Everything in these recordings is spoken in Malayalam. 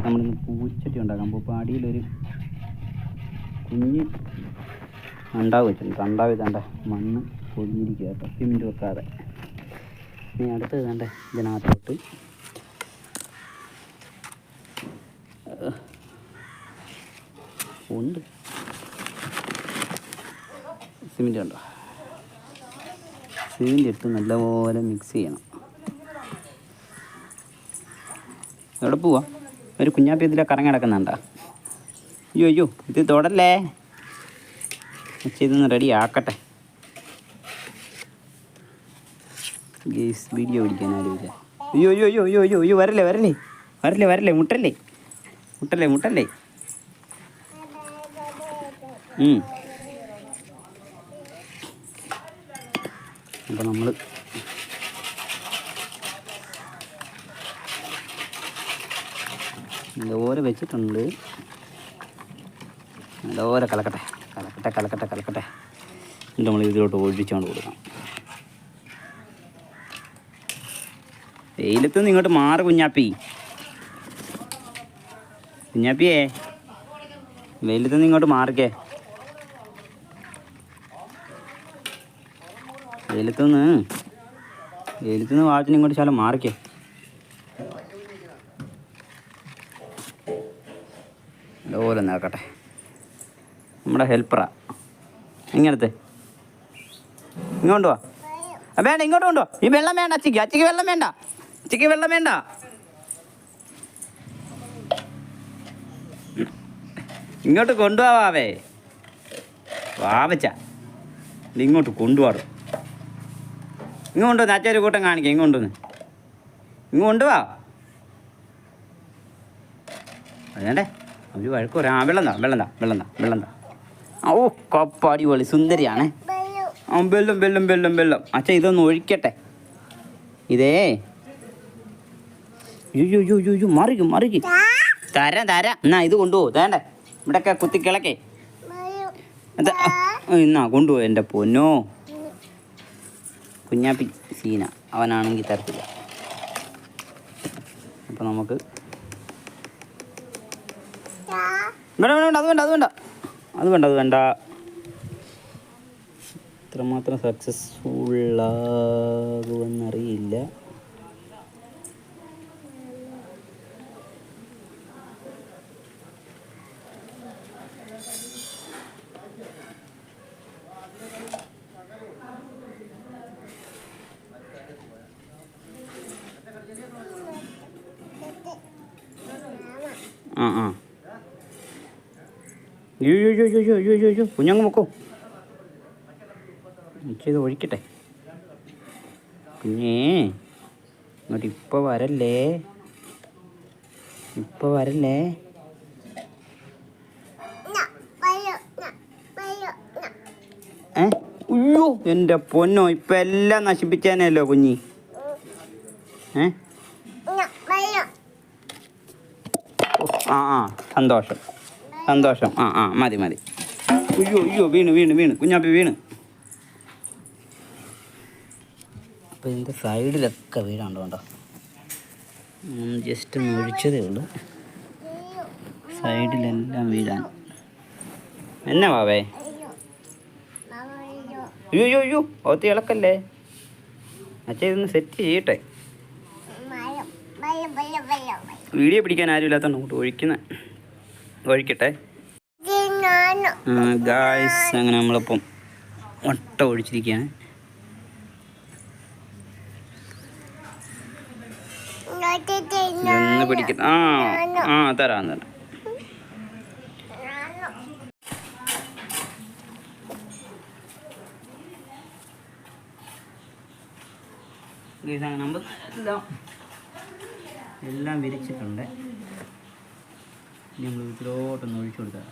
നമ്മളിന്ന് പൂച്ചട്ടി ഉണ്ടാക്കാൻ പോകും. അപ്പോൾ അടിയിലൊരു കുഞ്ഞ് അണ്ടാവ് വെച്ചിട്ടുണ്ട്. അണ്ടാവ് ഇതാണ്ട മണ്ണ് പൊതിഞ്ഞിരിക്കുക കേട്ടോ, സിമെൻറ്റ് വെക്കാതെ. ഇനി അടുത്ത് ഇതാണ്ട ഇതിനകത്തോട്ട് ഉണ്ട് സിമെൻറ്റ് കണ്ടോ. സിമെൻറ്റ് എടുത്ത് നല്ലപോലെ മിക്സ് ചെയ്യണം. എവിടെ പോവാ? ഒരു കുഞ്ഞാപ്പി ഇതിലൊക്കെ കറങ്ങി കിടക്കുന്നുണ്ടോ? അയ്യോ അയ്യോ, ഇത് തൊടല്ലേ. ഇതൊന്ന് റെഡി ആക്കട്ടെ. വീഡിയോ പിടിക്കാൻ ആരുമില്ല. അയ്യോ അയ്യോ അയ്യോ അയ്യോ അയ്യോ അയ്യോ, വരല്ലേ വരല്ലേ വരല്ലേ വരല്ലേ, മുട്ടല്ലേ മുട്ടല്ലേ മുട്ടല്ലേ. അപ്പോൾ നമ്മൾ ഇതുപോലെ വെച്ചിട്ടുണ്ട്. നല്ലപോലെ കലക്കട്ടെ കലക്കട്ടെ കലക്കട്ടെ കലക്കട്ടെ. എന്നിട്ട് നമ്മൾ ഇതിലോട്ട് ഒഴിച്ചുകൊണ്ട് കൊടുക്കാം. വെയിലത്ത് നിന്ന് ഇങ്ങോട്ട് മാറ് കുഞ്ഞാപ്പി. കുഞ്ഞാപ്പിയേ, വെയിലത്ത് നിന്ന് ഇങ്ങോട്ട് മാറിക്കേ. വെയിലത്തുനിന്ന് വാഴത്തിന് ഇങ്ങോട്ട് ശാലം മാറിക്കേ. അതുപോലെ നോക്കട്ടെ. നമ്മുടെ ഹെൽപ്പറാ. ഇങ്ങനത്തെ ഇങ്ങോട്ട് വാ. വേണ്ട, ഇങ്ങോട്ട് കൊണ്ടുവാ. ഈ വെള്ളം വേണ്ട അച്ചിക്ക്. അച്ചിക്ക് വെള്ളം വേണ്ട. അച്ചിക്ക് വെള്ളം വേണ്ട. ഇങ്ങോട്ട് കൊണ്ടുപോവാവേ. വാവച്ച ഇങ്ങോട്ട് കൊണ്ടുപോടും. ഇങ്ങോട്ട് അച്ഛൻ ഒരു കൂട്ടം കാണിക്കാം. ഇങ്ങോട്ടൊന്ന് ഇങ്ങോട്ടുവാ. അതേണ്ടേ ഒരു വഴക്ക് പറയാം. വെള്ളം താ വെള്ളം താ വെള്ളം താ വെള്ളം താ. ഓ കപ്പ അടിപൊളി സുന്ദരിയാണേ. വെള്ളം വെള്ളം വെള്ളം വെള്ളം. അച്ഛൻ ഇതൊന്ന് ഒഴിക്കട്ടെ. ഇതേ അയ്യോ അയ്യോ അയ്യോ അയ്യോ, മറിക്കും മറിക്കും. തരാം തരാം. എന്നാ ഇത് കൊണ്ടുപോകും. വേണ്ടേ ഇവിടെയൊക്കെ കുത്തിക്കിളക്കേ. എന്നാ കൊണ്ടുപോകും. എൻ്റെ പൊന്നോ കുഞ്ഞാപ്പി സീന. അവനാണെങ്കിൽ തരത്തില്ല. അപ്പം നമുക്ക് വേണ്ട വേണ്ട, അത് വേണ്ട അത് വേണ്ട അത് വേണ്ട അത് വേണ്ട. ഇത്രമാത്രം സക്സസ്ഫുള്ളാകുമെന്നറിയില്ല. ആ ആ അയ്യോ അയ്യോ അയ്യോ അയ്യോ അയ്യോ അയ്യോ, കുഞ്ഞങ്ങ് നോക്കൂ. ഇത് ഒഴിക്കട്ടെ. കുഞ്ഞേ ഇങ്ങോട്ട് ഇപ്പോൾ വരല്ലേ, ഇപ്പോൾ വരല്ലേ. അയ്യോ എൻ്റെ പൊന്നോ, ഇപ്പം എല്ലാം നശിപ്പിച്ചേനല്ലോ കുഞ്ഞി. ആ ആ സന്തോഷം സന്തോഷം. ആ ആ മതി മതി. അയ്യോ അയ്യോ, വീണ് വീണ് വീണ് കുഞ്ഞാപ്പി വീണ്. അപ്പോൾ ഇതിൻ്റെ സൈഡിലൊക്കെ വീഴാണ്ടോ കണ്ടോ. ജസ്റ്റ് ഒന്ന് ഒഴിച്ചതേ ഉള്ളൂ. സൈഡിലെല്ലാം വീഴാൻ. എന്നാ വാവേ? അയ്യോ അയ്യോ അയ്യോ, ഒത്തി ഇളക്കല്ലേ. അച്ഛൻ ഇതൊന്ന് സെറ്റ് ചെയ്യട്ടെ. വീഡിയോ പിടിക്കാൻ ആരും ഇല്ലാത്തതുകൊണ്ട് അങ്ങോട്ട് ഒഴിക്കട്ടെ ഗായ്സ്. അങ്ങനെ നമ്മളിപ്പം മുട്ട ഒഴിച്ചിരിക്കുകയാണ്. ഇതൊന്ന് പിടിക്കുന്ന ആ ആ തരാം തരാം. നമ്മൾ എല്ലാം വിരിച്ചിട്ടുണ്ട്. ഇനി നമ്മൾ ഇതിലോട്ടൊന്ന് ഒഴിച്ചു കൊടുക്കാം.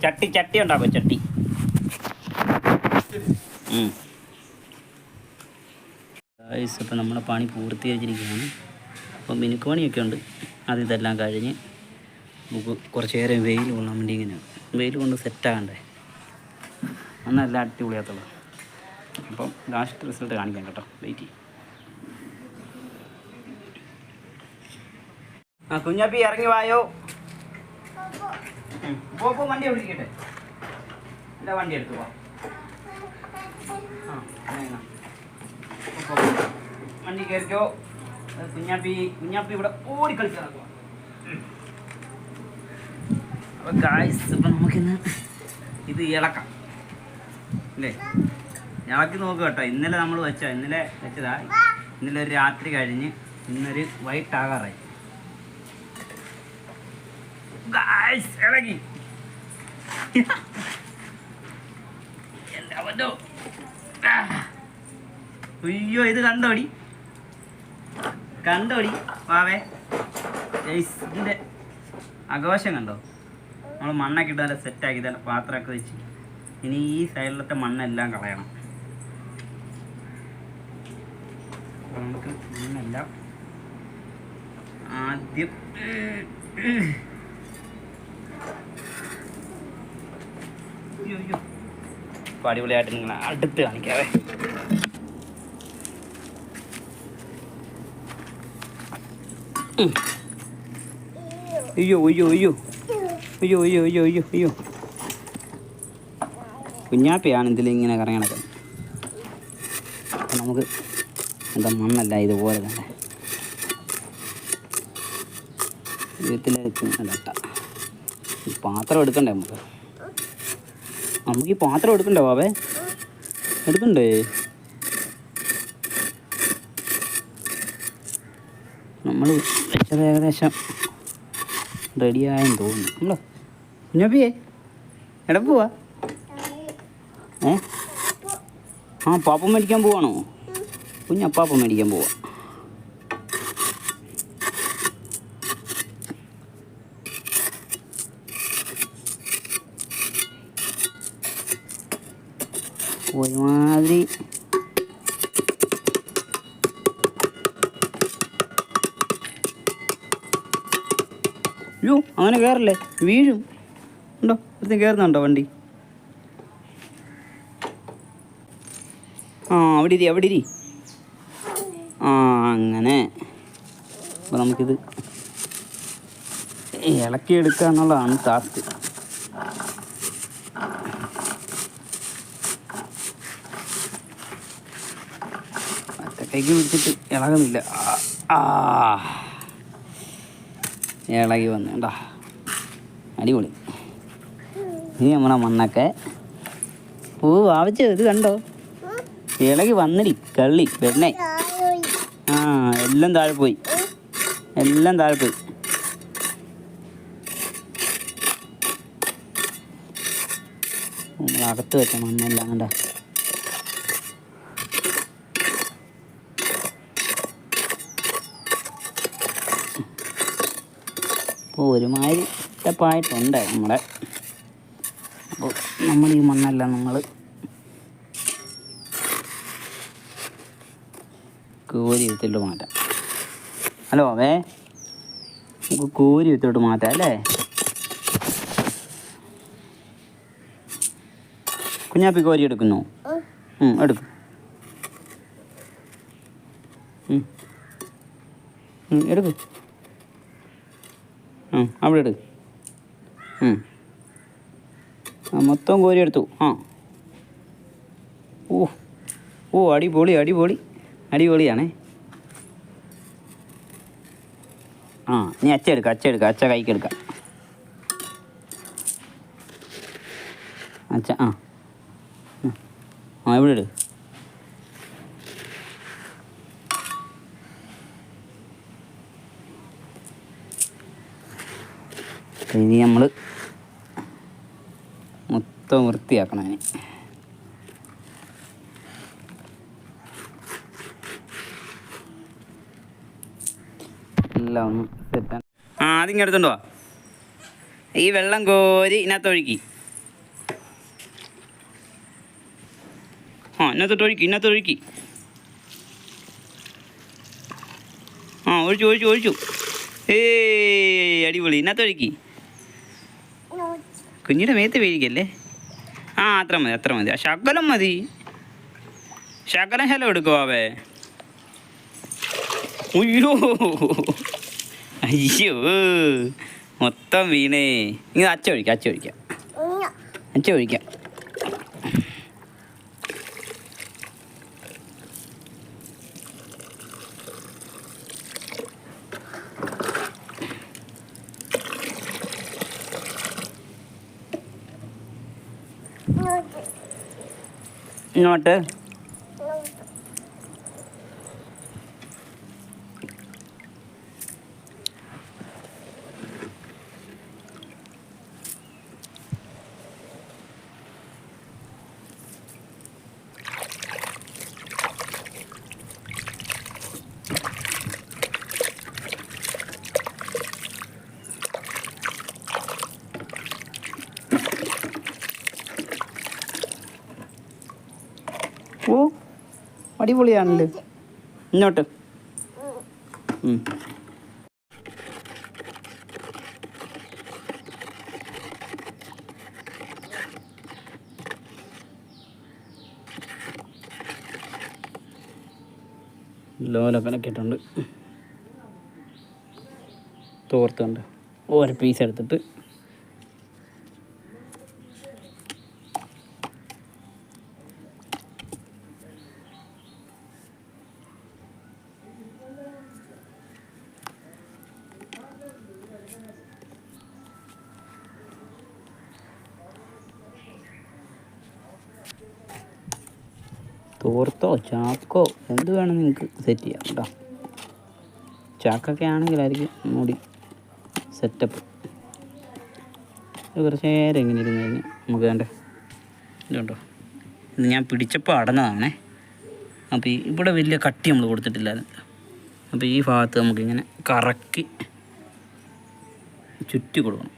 ചട്ടി ചട്ടി ഉണ്ടാക്കും ചട്ടി. ഇപ്പം നമ്മുടെ പണി പൂർത്തീകരിച്ചിരിക്കുകയാണ്. അപ്പം മിനുക്ക് പണിയൊക്കെ ഉണ്ട്. ഇതെല്ലാം കഴിഞ്ഞ് നമുക്ക് കുറച്ച് നേരം വെയിൽ കൊള്ളാൻ വേണ്ടി ഇങ്ങനെ വെയിൽ കൊണ്ട് സെറ്റാകണ്ടേ, അന്നെല്ലാം അടിപൊളിയാത്തുള്ളൂ. അപ്പം ലാസ്റ്റ് റിസൾട്ട് കാണിക്കാം കേട്ടോ, വെയിറ്റ് ചെയ്യും. കുഞ്ഞാപ്പി ഇറങ്ങി വായോ. പോ വണ്ടി ഓടിക്കട്ടെ, എൻ്റെ വണ്ടി എടുത്തു പോവാം. വണ്ടി കയറിക്കോ. കുഞ്ഞാപ്പി ഇവിടെ ഓടിക്കളിച്ച് നടക്കുക. അപ്പോൾ ഗായ്സ്, ഇപ്പം നമുക്കിന്ന് ഇത് ഇളക്കാം അല്ലേ, ഇളക്കി നോക്കുക കേട്ടോ. ഇന്നലെ വെച്ചതാ. ഇന്നലെ ഒരു രാത്രി കഴിഞ്ഞ് ഇന്നൊരു വൈകിട്ടാകാറായി. ഗായ്സ് ഇളകി. അയ്യോ, ഇത് കണ്ടോടി വാവേ. ഇതിൻ്റെ ആഘോഷം കണ്ടോ? നമ്മൾ മണ്ണൊക്കെ ഇട്ട് നല്ല സെറ്റാക്കി നല്ല പാത്രമൊക്കെ വെച്ച്. ഇനി ഈ സൈഡിലത്തെ മണ്ണെല്ലാം കളയണം. അപ്പോൾ നമുക്ക് മണ്ണെല്ലാം ആദ്യം അടിപൊളിയായിട്ട് നിങ്ങൾ അടുത്ത് കാണിക്കാവേ. അയ്യോ കുഞ്ഞാപ്പിയാണ് ഇതിലിങ്ങനെ കറങ്ങണത്. അപ്പം നമുക്ക് എന്താ മണ്ണല്ല ഇതുപോലെ തന്നെ വീട്ടിലെടുക്കുന്നല്ല. ഈ പാത്രം എടുക്കണ്ടേ നമുക്ക് ഈ പാത്രം എടുക്കണ്ടേ ബാബേ? എടുക്കണ്ടേ? നമ്മൾ വെച്ചത് ഏകദേശം റെഡിയായെന്ന് തോന്നുന്നു. നമ്മളോ കുഞ്ഞപ്പിയേ എവിടെ പോവാ? ആ പാപ്പം മേടിക്കാൻ പോവാണോ? കുഞ്ഞപ്പാപ്പം മേടിക്കാൻ പോവാ. ഒരുമാതിരി അയ്യോ അങ്ങനെ കയറല്ലേ, വീഴും. ഉണ്ടോ ഒരുത്തും കയറുന്നുണ്ടോ വണ്ടി? ആ അവിടെ ഇരി, അവിടെ ഇരി. ആ അങ്ങനെ. അപ്പോൾ നമുക്കിത് ഇളക്കിയെടുക്കുക എന്നുള്ളതാണ് ടാസ്ക്. ഒറ്റക്കൈക്ക് പിടിച്ചിട്ട് ഇളകുന്നില്ല. ഇളകി വന്നു കേട്ടോ, അടിപൊളി. ഇനി നമ്മളെ മണ്ണൊക്കെ ആവശ്യം ഇത് കണ്ടോ, ഇളകി വന്നിരി കള്ളി വെണ്ണേ. ആ എല്ലാം താഴെ പോയി, എല്ലാം താഴെ പോയി. നമ്മളകത്ത് വെച്ച മണ്ണെല്ലാം കണ്ട. അപ്പോൾ ഒരുമാതിരി സ്റ്റെപ്പായിട്ടുണ്ട് നമ്മുടെ. അപ്പോൾ നമ്മൾ ഈ മണ്ണെല്ലാം നമ്മൾ കോരി എടുത്തിട്ട് മാറ്റാം. ഹലോ നമുക്ക് കോരി എടുത്തിട്ട് മാറ്റാം അല്ലേ? കുഞ്ഞാപ്പി കോരി എടുക്കുന്നു. എടുക്കും. എടുക്കും. അവിടെ എടുക്കും. മൊത്തം കോരി എടുത്തു. ഓ അടിപൊളി അടിപൊളി അടിപൊളിയാണേ. നീ അച്ച എടുക്കാം, അച്ച എടുക്കാം, അച്ച കൈക്ക് എടുക്കാം. അച്ച ഇവിടെ ഇട്. ഇനി നമ്മൾ മൊത്തം വൃത്തിയാക്കണം. അതിന് എല്ലാം ഒന്ന് സെറ്റാണ്. അതിങ്ങനെ എടുത്തോണ്ട് വാ. ഈ വെള്ളം കോരി ഇതിനകത്തൊഴുക്കി. ഇതിനകത്തൊഴുക്കി, ഇതിനകത്തൊഴുക്കി. ഒഴിച്ചു ഒഴിച്ചു ഒഴിച്ചു. അടിപൊളി. ഇതിനകത്തൊഴുക്കി. കുഞ്ഞിൻ്റെ മേത്ത് വീഴിക്കല്ലേ. അത്ര മതി, അത്ര മതി. ശകലം മതി, ശകലം ശലം എടുക്കുവാവേ. അയ്യോ അയ്യോ മൊത്തം വീണേ. ഇങ്ങനെ അച്ച ഒഴിക്കാം, അച്ച ഒഴിക്കാം, അച്ച ഒഴിക്കാം. ഇങ്ങോട്ട് അടിപൊളിയാണല്ലോ. ഇങ്ങോട്ട് ലോലൊക്കെ ഇട്ടിട്ടുണ്ട്. തോർത്തുണ്ട് ഒരു പീസ് എടുത്തിട്ട് തോർത്തോ ചാക്കോ എന്ത് വേണം നിങ്ങൾക്ക് സെറ്റ് ചെയ്യാം കേട്ടോ. ചാക്കൊക്കെ ആണെങ്കിലായിരിക്കും മൂടി സെറ്റപ്പ്. കുറച്ച് നേരം ഇങ്ങനെ ഇരുന്ന് കഴിഞ്ഞ് നമുക്ക് വേണ്ട ഇതുണ്ടോ, ഇത് ഞാൻ പിടിച്ചപ്പോൾ അടഞ്ഞതാണേ. അപ്പോൾ ഇവിടെ വലിയ കട്ടി നമ്മൾ കൊടുത്തിട്ടില്ലായിരുന്നു. അപ്പോൾ ഈ ഭാഗത്ത് നമുക്കിങ്ങനെ കറക്കി ചുറ്റി കൊടുക്കണം.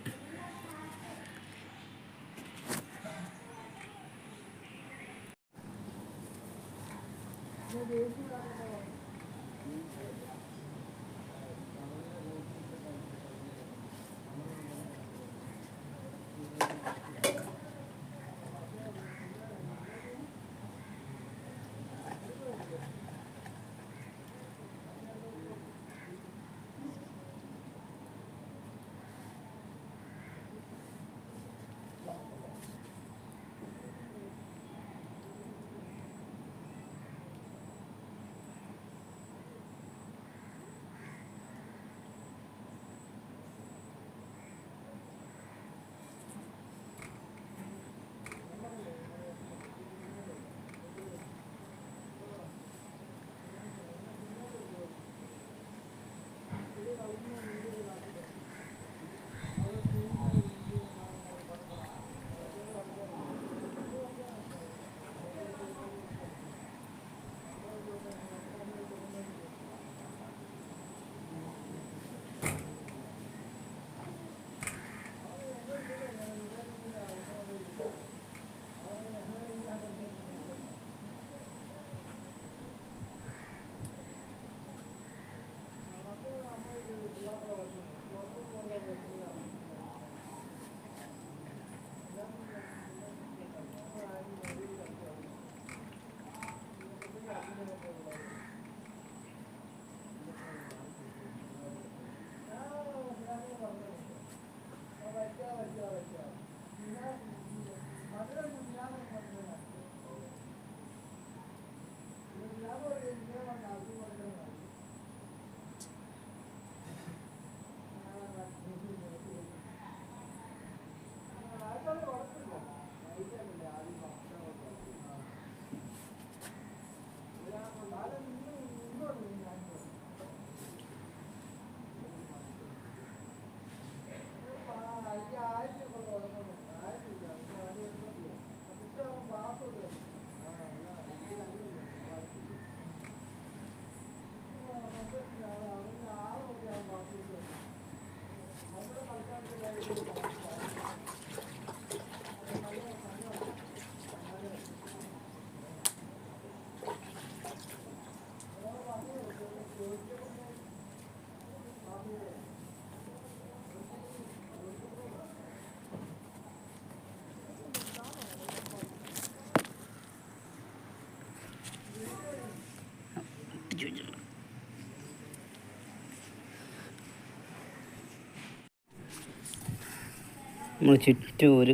നമ്മൾ ചുറ്റും ഒരു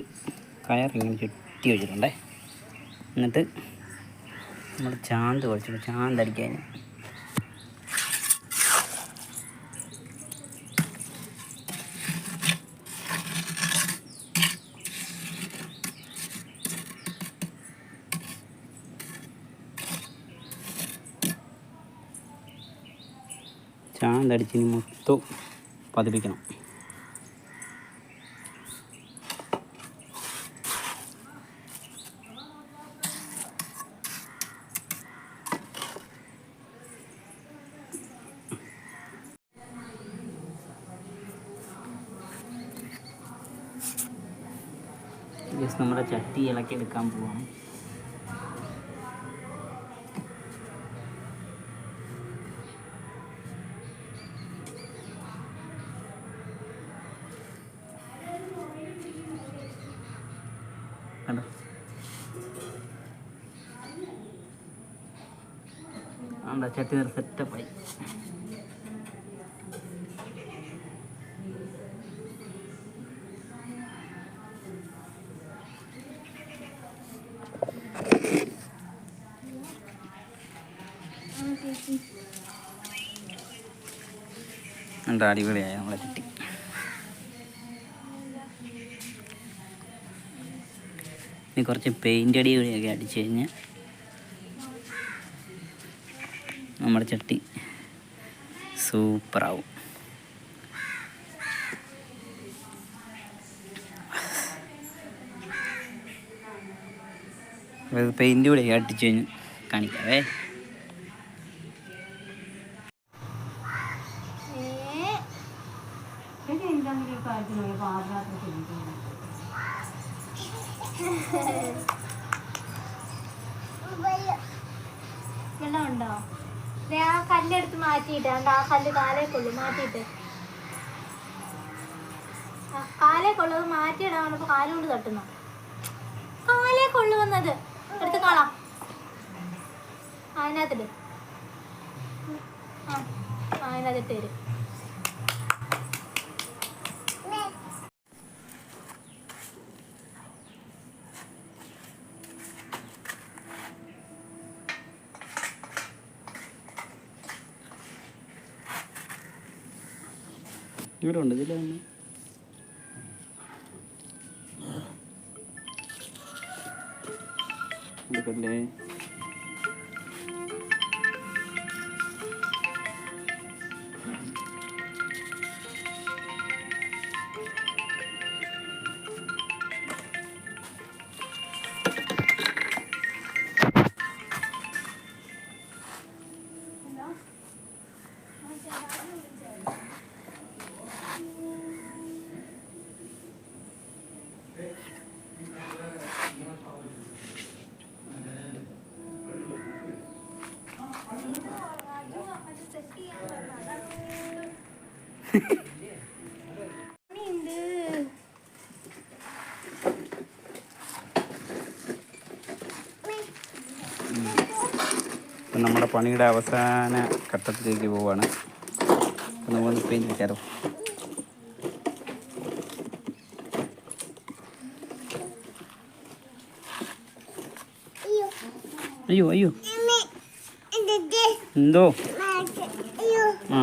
കയറിങ്ങനെ ചുറ്റി വെച്ചിട്ടുണ്ടേ. എന്നിട്ട് നമ്മൾ ചാന്ത് കുഴച്ചിട്ട് ചാന്തടിക്കാൻ ചാന്തടിച്ചിന് മൊത്തം പതിപ്പിക്കണം. നമ്മുടെ ചട്ടി ഇളക്കി എടുക്കാൻ പോവാണ്. കണ്ടോ, നമ്മുടെ ചട്ടി നല്ല സെറ്റപ്പായി. എന്താ അടിപൊളിയായ നമ്മളെ ചട്ടി. ഇനി കുറച്ച് പെയിൻ്റ് അടി കൂടിയൊക്കെ അടിച്ചു കഴിഞ്ഞാൽ നമ്മുടെ ചട്ടി സൂപ്പറാവും. പെയിൻറ്റ് കൂടെ അടിച്ച് കഴിഞ്ഞ് കാണിക്കാവേ. വെള്ളമുണ്ടോ? ആ കല്ലെടുത്ത് മാറ്റിയിട്ട് ആ കല്ല് കാലേക്കുള്ളൂ മാറ്റിയിട്ട് കാലേക്കുള്ളത് മാറ്റിയിടാൻ വന്നപ്പോൾ കാലുകൊണ്ട് തട്ടുന്നു. കാലേക്കൊള്ളുവന്നത് എടുത്ത് കളാം. അതിനകത്തിട്ട് അതിനകത്തിട്ട് തരും. ഇവിടെ ഉണ്ട് ഇതിലൊന്ന് എടുക്കല്ലേ. ഇപ്പം നമ്മുടെ പണിയുടെ അവസാന ഘട്ടത്തിലേക്ക് പോവാണ്. നമുക്കൊന്ന് പെയിൻറ്റ് അടിക്കാമോ? അയ്യോ അയ്യോ എന്തോ ആ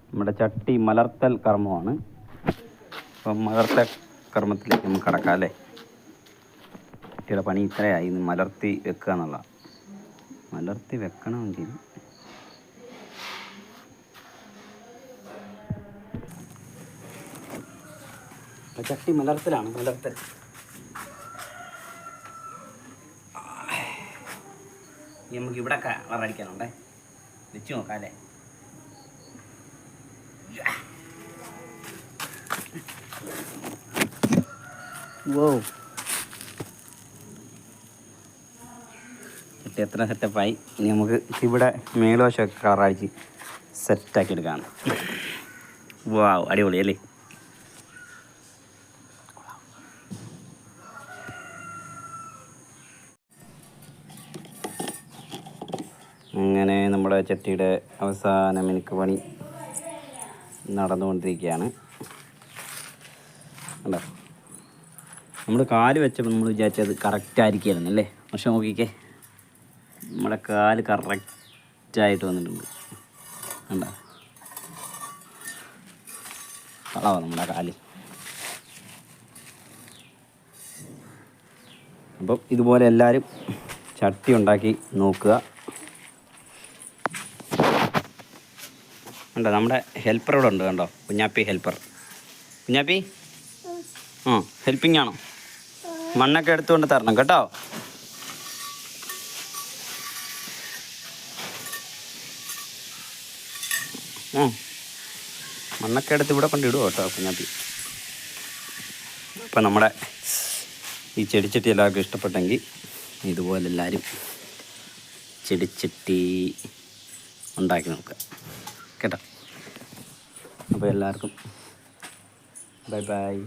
നമ്മുടെ ചട്ടി മലർത്തൽ കർമ്മമാണ്. അപ്പം മലർത്തൽ കർമ്മത്തിലേക്ക് നമുക്ക് കടക്കാം അല്ലേ. ചട്ടിയുടെ പണി ഇത്രയായി. ഇന്ന് മലർത്തി വെക്കുക എന്നുള്ള. മലർത്തി വെക്കണമെങ്കിൽ ചട്ടി മലർത്തലാണ്. മലർത്തൽ നമുക്ക് ഇവിടെ കളറടിക്കാനുണ്ടേ. വെച്ച് നോക്കാം അല്ലേ. വോ എത്ര സെറ്റപ്പായി. ഇനി നമുക്ക് ഇവിടെ മേൽവശമൊക്കെ കളറടിച്ച് സെറ്റാക്കി എടുക്കാം. വാവ് അടിപൊളി അല്ലേ. അങ്ങനെ നമ്മുടെ ചട്ടിയുടെ അവസാന മിനുക്ക് പണി നടന്നുകൊണ്ടിരിക്കുകയാണ്. കണ്ടോ, നമ്മൾ കാല് വെച്ചപ്പോൾ നമ്മൾ വിചാരിച്ചത് കറക്റ്റായിരിക്കുമായിരുന്നു അല്ലേ. പക്ഷെ നോക്കിക്കേ, നമ്മുടെ കാല് കറക്റ്റായിട്ട് വന്നിട്ടുണ്ട്. കണ്ടോ, കളവാ നമ്മുടെ കാല്. അപ്പം ഇതുപോലെ എല്ലാവരും ചട്ടി ഉണ്ടാക്കി നോക്കുക. ഉണ്ടോ നമ്മുടെ ഹെൽപ്പർ ഇവിടെ ഉണ്ട്, കണ്ടോ, കുഞ്ഞാപ്പി ഹെൽപ്പർ. കുഞ്ഞാപ്പി ഹെൽപ്പിംഗ് ആണോ? മണ്ണൊക്കെ എടുത്തുകൊണ്ട് തരണം കേട്ടോ. മണ്ണൊക്കെ എടുത്ത് ഇവിടെ കൊണ്ടിടുക കേട്ടോ കുഞ്ഞാപ്പി. അപ്പം നമ്മുടെ ഈ ചെടിച്ചട്ടി എല്ലാവർക്കും ഇഷ്ടപ്പെട്ടെങ്കിൽ ഇതുപോലെ എല്ലാവരും ചെടിച്ചട്ടി ഉണ്ടാക്കി നോക്കുക കേട്ടോ. അപ്പോൾ എല്ലാവർക്കും ബൈ ബൈ.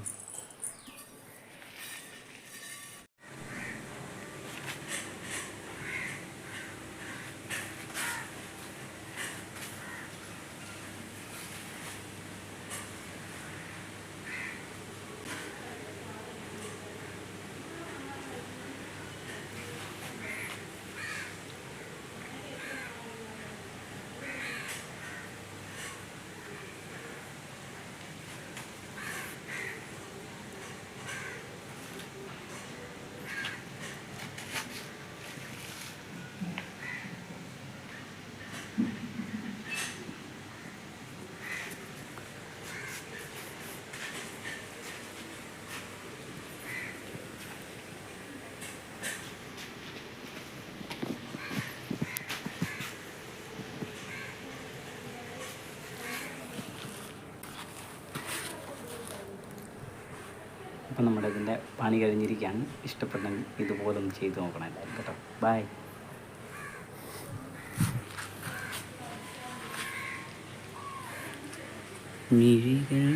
അപ്പം നമ്മുടെ ഇതിൻ്റെ പണി കഴിഞ്ഞിരിക്കുകയാണ്. ഇഷ്ടപ്പെട്ടെങ്കിൽ ഇതുപോലെ ഒന്ന് ചെയ്ത് നോക്കണം എല്ലാവരും കേട്ടോ. ബൈ. മിഴികൾ